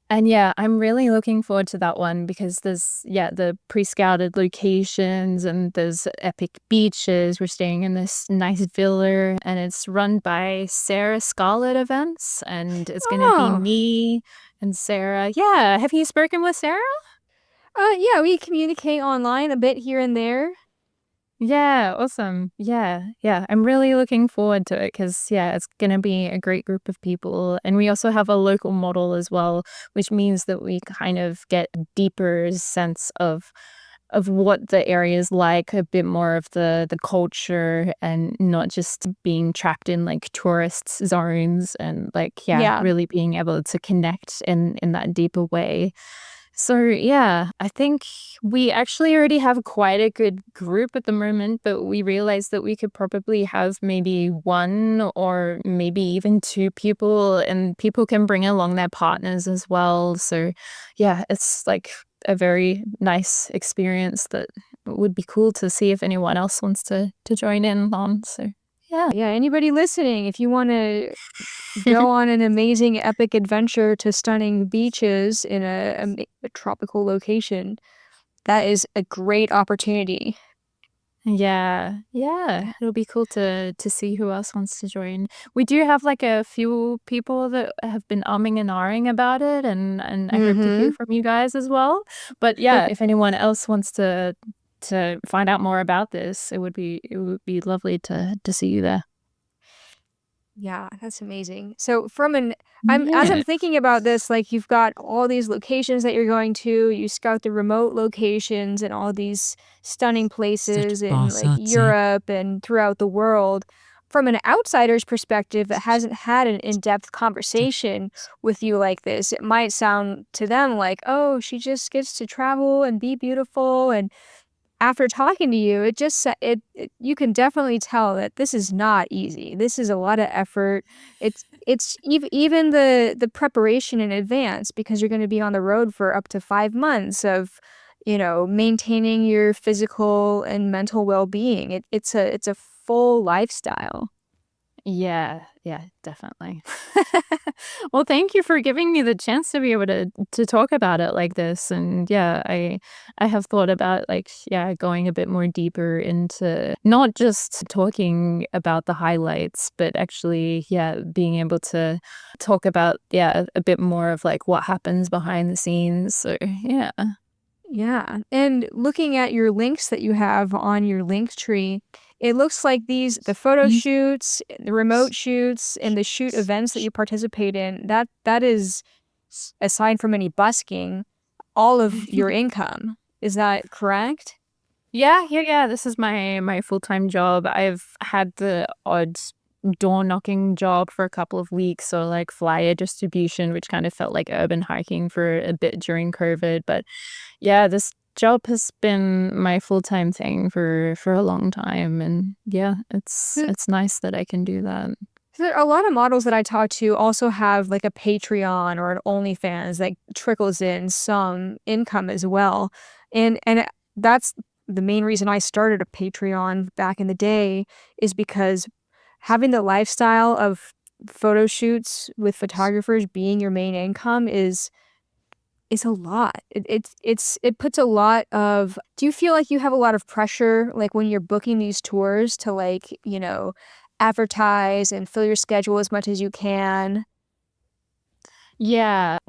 And yeah, I'm really looking forward to that one because there's the pre-scouted locations and there's epic beaches. We're staying in this nice villa and it's run by Sarah Scarlett Events and it's gonna be
Oh.
me and Sarah. Yeah, have you spoken with Sarah?
Yeah, we communicate online a bit here and there.
Yeah, awesome. Yeah. I'm really looking forward to it because, it's going to be a great group of people. And we also have a local model as well, which means that we kind of get a deeper sense of what the area is like, a bit more of the culture and not just being trapped in like tourist zones and like,
Yeah.
really being able to connect in that deeper way. So, yeah, I think we actually already have quite a good group at the moment, but we realized that we could probably have maybe one or maybe even two people, and people can bring along their partners as well. So, yeah, it's like a very nice experience that would be cool to see if anyone else wants to join in on. So, yeah.
Yeah, anybody listening, if you want to go on an amazing epic adventure to stunning beaches in a tropical location, that is a great opportunity.
Yeah. It'll be cool to see who else wants to join. We do have like a few people that have been umming and ahhing about it, and I hope to hear
Mhm.
from you guys as well. But yeah, if anyone else wants to find out more about this, it would be lovely to see you there.
Yeah, that's amazing. So from an I'm as I'm
Yeah.
thinking about this, like you've got all these locations that you're going to, you scout the remote locations and all these stunning places in like Europe and throughout the world. from an outsider's perspective that hasn't had an in-depth conversation with you like this, it might sound to them like, oh, she just gets to travel and be beautiful. And after talking to you, it just you can definitely tell that this is not easy. This is a lot of effort. It's even the preparation in advance, because you're going to be on the road for up to 5 months of, maintaining your physical and mental well-being. It's a full lifestyle.
Yeah, definitely. Well, thank you for giving me the chance to be able to talk about it like this. And yeah, I have thought about going a bit more deeper into not just talking about the highlights, but actually, being able to talk about a bit more of like what happens behind the scenes. So yeah.
Yeah. And looking at your links that you have on your link tree, it looks like the photo shoots, the remote shoots, and the shoot events that you participate in, that is, aside from any busking, all of your income. Is that correct?
Yeah. This is my full-time job. I've had the odd door knocking job for a couple of weeks, so like flyer distribution, which kind of felt like urban hiking for a bit during COVID. But yeah, this job has been my full-time thing for a long time, and yeah, it's nice that I can do that.
A lot of models that I talk to also have like a Patreon or an OnlyFans that trickles in some income as well. And that's the main reason I started a Patreon back in the day, is because having the lifestyle of photo shoots with photographers being your main income is a lot. It puts a lot of. Do you feel like you have a lot of pressure, like when you're booking these tours, to like, advertise and fill your schedule as much as you can?
Yeah,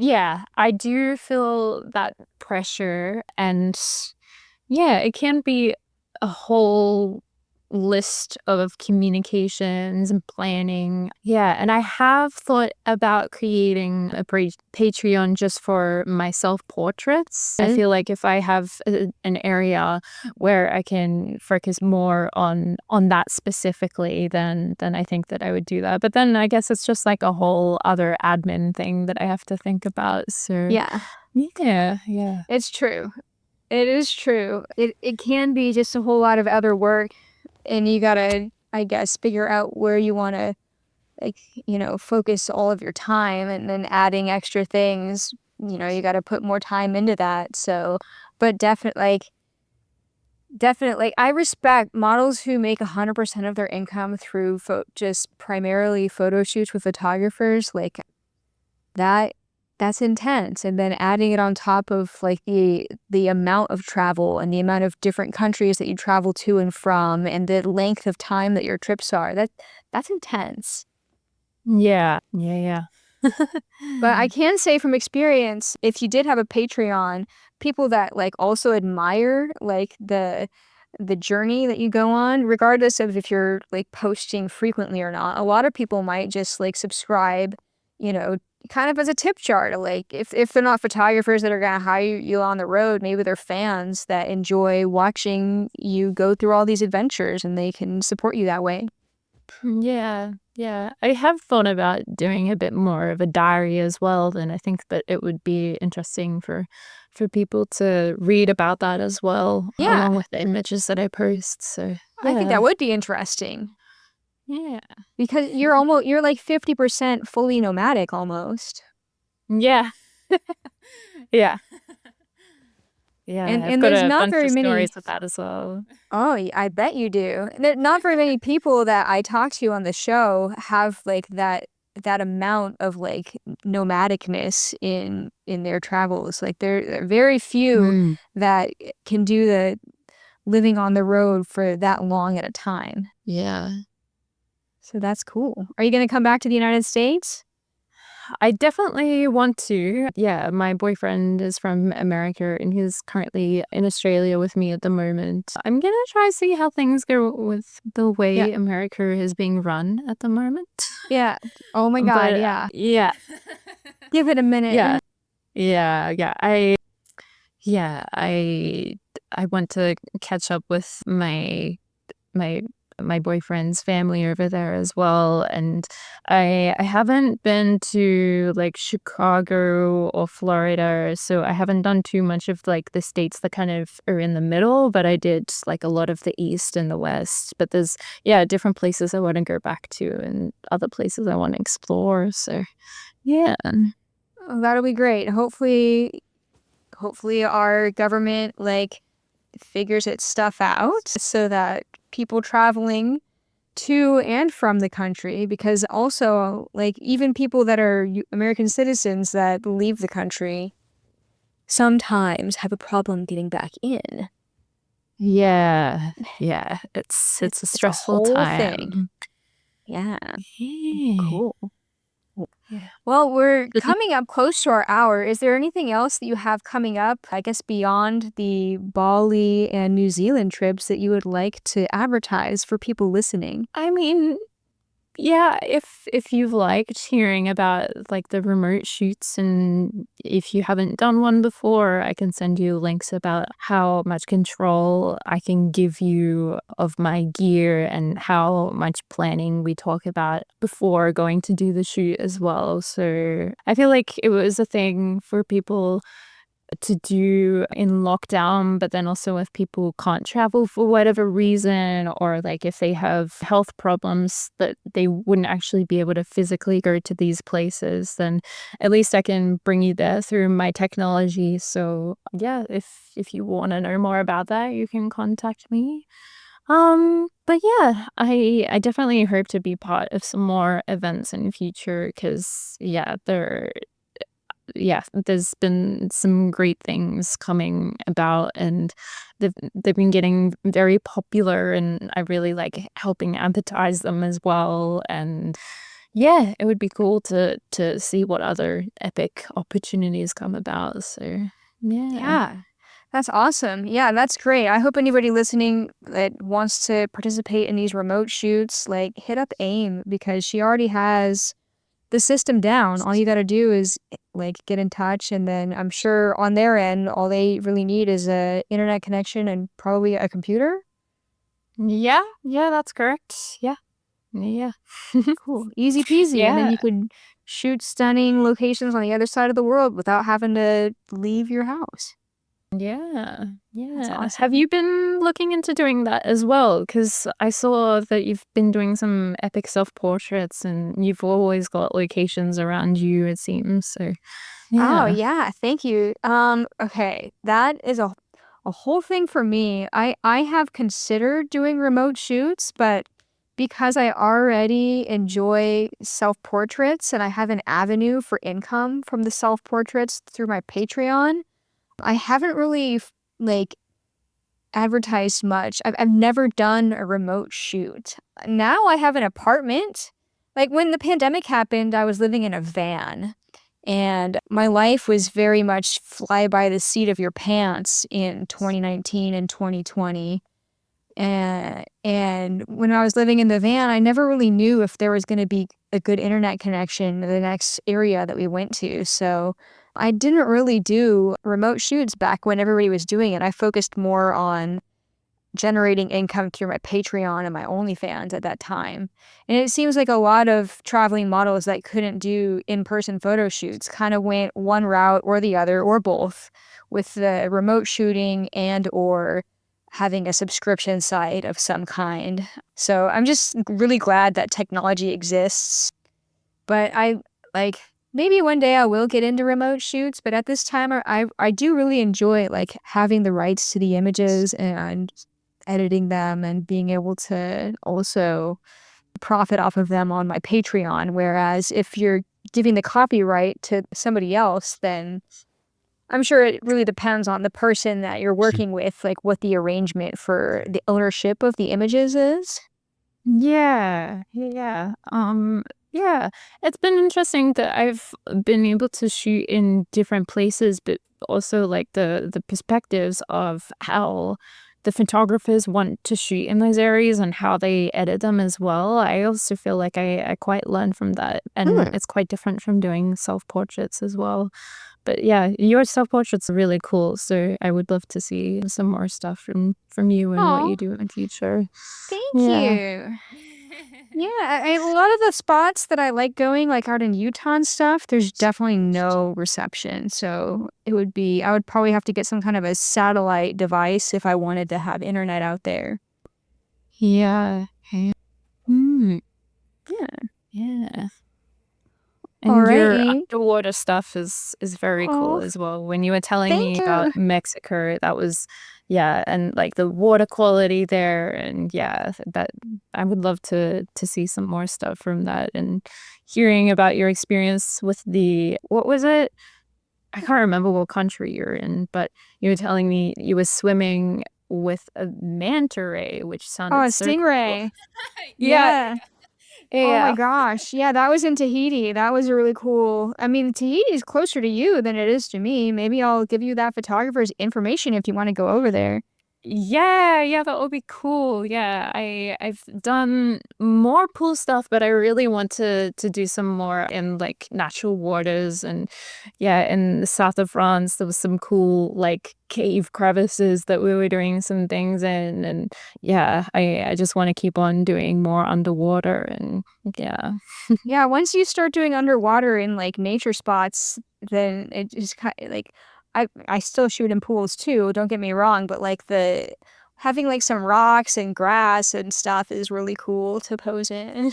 I do feel that pressure, and yeah, it can be a whole list of communications and planning. Yeah, and I have thought about creating a Patreon just for my self-portraits. I feel like if I have an area where I can focus more on that specifically, then I think that I would do that. But then I guess it's just like a whole other admin thing that I have to think about. So
Yeah,
yeah.
it's true. It is true. It can be just a whole lot of other work, and you gotta, I guess, figure out where you want to, like, focus all of your time, and then adding extra things, you got to put more time into that. So, but definitely, I respect models who make 100% of their income through just primarily photo shoots with photographers. Like that, that's intense. And then adding it on top of like the amount of travel and the amount of different countries that you travel to and from, and the length of time that your trips are. That's intense.
Yeah.
But I can say from experience, if you did have a Patreon, people that like also admire like the journey that you go on, regardless of if you're like posting frequently or not, a lot of people might just like subscribe, you know, kind of as a tip jar to, like, if they're not photographers that are gonna hire you on the road, maybe they're fans that enjoy watching you go through all these adventures, and they can support you that way.
Yeah. I have thought about doing a bit more of a diary as well, and I think that it would be interesting for people to read about that as well,
Yeah,
along with the images that I post. So
I think
yeah.
that would be interesting.
Yeah.
Because you're like 50% fully nomadic almost.
Yeah. Yeah. Yeah, I've
And
got
there's
a
not
bunch
very
of
many.
stories with that as well.
Oh, I bet you do. Not very many people that I talk to on the show have like that amount of like nomadicness in their travels. Like there are very few
Mm.
that can do the living on the road for that long at a time.
Yeah.
So that's cool. Are you going to come back to the United States?
I definitely want to. Yeah, my boyfriend is from America and he's currently in Australia with me at the moment. I'm gonna try to see how things go with the
Yeah.
way America is being run at the moment.
Yeah. Oh my God.
But
Yeah.
yeah,
Give it a
yeah,
minute.
yeah. I want to catch up with my my boyfriend's family over there as well. And I haven't been to like Chicago or Florida, so I haven't done too much of like the states that kind of are in the middle, but I did like a lot of the East and the West. But there's, yeah, different places I want to go back to and other places I want to explore. So, yeah.
Oh, that'll be great. Hopefully our government like figures its stuff out so that people traveling to and from the country, because also like even people that are American citizens that leave the country sometimes have a problem getting back in.
Yeah. Yeah. It's a
It's a
stressful
whole thing.
time.
Yeah.
Yeah.
Cool.
Yeah.
Well, we're coming up close to our hour. Is there anything else that you have coming up, I guess, beyond the Bali and New Zealand trips that you would like to advertise for people listening?
I mean, yeah, if you've liked hearing about like the remote shoots and if you haven't done one before, I can send you links about how much control I can give you of my gear and how much planning we talk about before going to do the shoot as well. So I feel like it was a thing for people to do in lockdown, but then also if people can't travel for whatever reason, or like if they have health problems that they wouldn't actually be able to physically go to these places, then at least I can bring you there through my technology. So yeah, if you want to know more about that, you can contact me. But yeah, I definitely hope to be part of some more events in the future because there's been some great things coming about and they've been getting very popular and I really like helping advertise them as well. And yeah, it would be cool to see what other epic opportunities come about. So yeah.
Yeah, that's awesome. Yeah, that's great. I hope anybody listening that wants to participate in these remote shoots, like hit up AIM because she already has the system down. All you got to do is like get in touch, and then I'm sure on their end, all they really need is a internet connection and probably a computer.
Yeah, that's correct. Yeah. Yeah.
Cool, easy peasy, and then
Yeah.
you could shoot stunning locations on the other side of the world without having to leave your house.
Yeah,
That's
yeah. Have
awesome.
you been looking into doing that as well? Because I saw that you've been doing some epic self-portraits and you've always got locations around you, it seems. So,
Oh,
yeah.
yeah, thank you. Okay, that is a whole thing for me. I have considered doing remote shoots, but because I already enjoy self-portraits and I have an avenue for income from the self-portraits through my Patreon, I haven't really like advertised much. I've never done a remote shoot. Now I have an apartment. Like when the pandemic happened, I was living in a van. And my life was very much fly by the seat of your pants in 2019 and 2020. And when I was living in the van, I never really knew if there was going to be a good internet connection in the next area that we went to. So I didn't really do remote shoots back when everybody was doing it. I focused more on generating income through my Patreon and my OnlyFans at that time. And it seems like a lot of traveling models that couldn't do in-person photo shoots kind of went one route or the other or both with the remote shooting and or having a subscription site of some kind. So I'm just really glad that technology exists. But I like maybe one day I will get into remote shoots, but at this time I do really enjoy like having the rights to the images and editing them and being able to also profit off of them on my Patreon. Whereas if you're giving the copyright to somebody else, then I'm sure it really depends on the person that you're working with, like what the arrangement for the ownership of the images is.
Yeah, yeah. Yeah. It's been interesting that I've been able to shoot in different places, but also like the perspectives of how the photographers want to shoot in those areas and how they edit them as well. I also feel like I quite learn from that, and it's quite different from doing self-portraits as well. But yeah, your self-portraits are really cool, so I would love to see some more stuff from you and what
Aw.
you do in the future.
Thank
Yeah.
you. Yeah, a lot of the spots that I like going, like out in Utah and stuff, there's definitely no reception. So I would probably have to get some kind of a satellite device if I wanted to have internet out there.
Yeah. Hmm.
Yeah.
Yeah.
All
And
right,
your
Aim.
underwater stuff is very cool
Oh,
as well. When you were telling
thank
me
you.
about Mexico, that was, yeah, and like the water quality there, and yeah, that I would love to see some more stuff from that, and hearing about your experience with what was it? I can't remember what country you're in, but you were telling me you were swimming with a manta ray, which
Oh, a
sounded so cool.
stingray.
Yeah,
Yeah. Oh my
yeah.
gosh. Yeah, that was in Tahiti. That was really cool. I mean, Tahiti is closer to you than it is to me. Maybe I'll give you that photographer's information if you want to go over there.
Yeah, that would be cool. Yeah, I've done more pool stuff, but I really want to do some more in like natural waters. And yeah, in the south of France there was some cool like cave crevices that we were doing some things in, and yeah, I just want to keep on doing more underwater. And yeah.
Yeah, once you start doing underwater in like nature spots, then it just kind of like I still shoot in pools too, don't get me wrong, but like the having like some rocks and grass and stuff is really cool to pose in.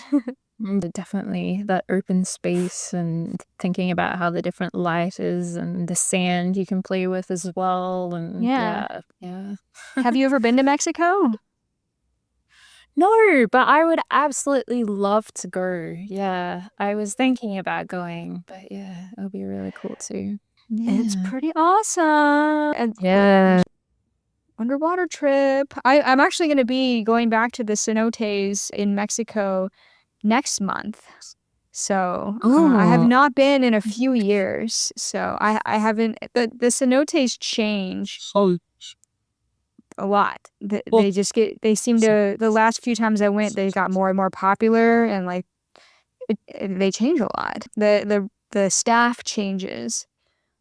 Definitely that open space, and thinking about how the different light is and the sand you can play with as well. And
Yeah.
yeah.
Have you ever been to Mexico?
No, but I would absolutely love to go. Yeah, I was thinking about going, but yeah, it would be really cool too.
It's
Yeah.
pretty awesome. And
Yeah.
underwater trip. I'm actually going to be going back to the cenotes in Mexico next month. So I have
Oh.
not been in a few years. So I haven't, the cenotes change a lot. They seem to, the last few times I went, they got more and more popular and like they change a lot. The staff changes.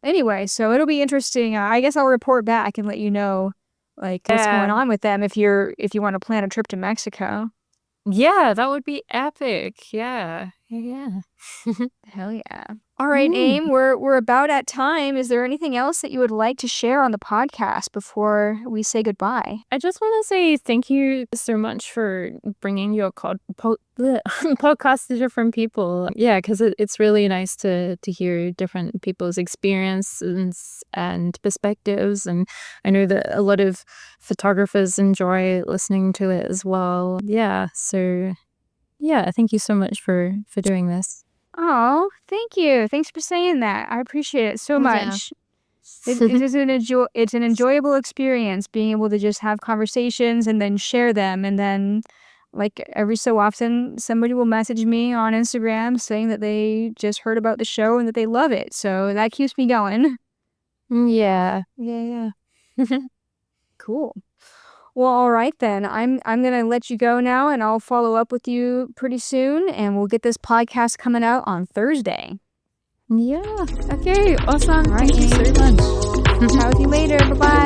Anyway, so it'll be interesting. I guess I'll report back and let you know like what's going
Yeah.
on with them if you want to plan a trip to Mexico.
Yeah, that would be epic. Yeah. Yeah.
Hell yeah. All right,
Mm.
Aim, we're about at time. Is there anything else that you would like to share on the podcast before we say goodbye?
I just want to say thank you so much for bringing your podcast to different people. Yeah, because it's really nice to hear different people's experiences and perspectives. And I know that a lot of photographers enjoy listening to it as well. Yeah, so yeah, thank you so much for doing this.
Oh, thank you. Thanks for saying that. I appreciate it so
Yeah.
much. It is it's an enjoyable experience being able to just have conversations and then share them, and then like every so often somebody will message me on Instagram saying that they just heard about the show and that they love it. So that keeps me going.
Yeah. Yeah.
Cool. Well, all right then. I'm going to let you go now and I'll follow up with you pretty soon and we'll get this podcast coming out on Thursday.
Yeah. Okay. Awesome.
All right,
Thank you so much.
Chat with you later. Bye-bye.